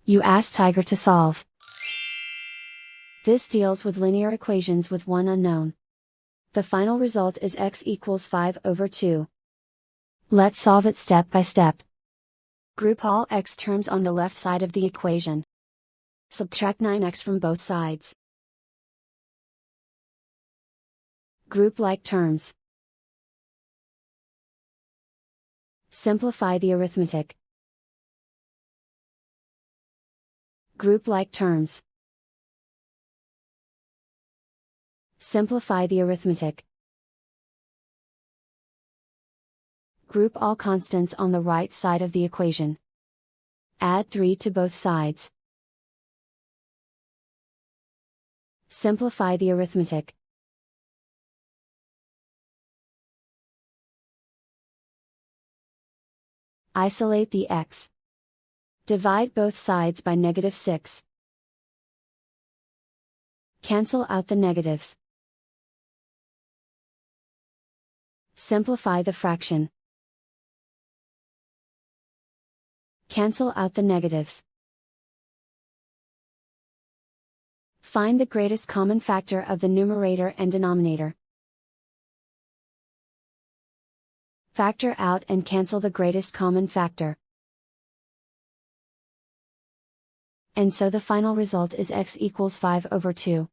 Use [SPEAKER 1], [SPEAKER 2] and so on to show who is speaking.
[SPEAKER 1] You ask Tiger to solve. This deals with linear equations with one unknown. The final result is x equals 5/2. Let's solve it step by step. Group all x terms on the left side of the equation. Subtract 9x from both sides. Group like terms. Simplify the arithmetic. Group like terms. Simplify the arithmetic. Group all constants on the right side of the equation. Add 3 to both sides. Simplify the arithmetic. Isolate the x. Divide both sides by -6. Cancel out the negatives. Simplify the fraction. Cancel out the negatives. Find the greatest common factor of the numerator and denominator. Factor out and cancel the greatest common factor. And so the final result is x equals 5/2.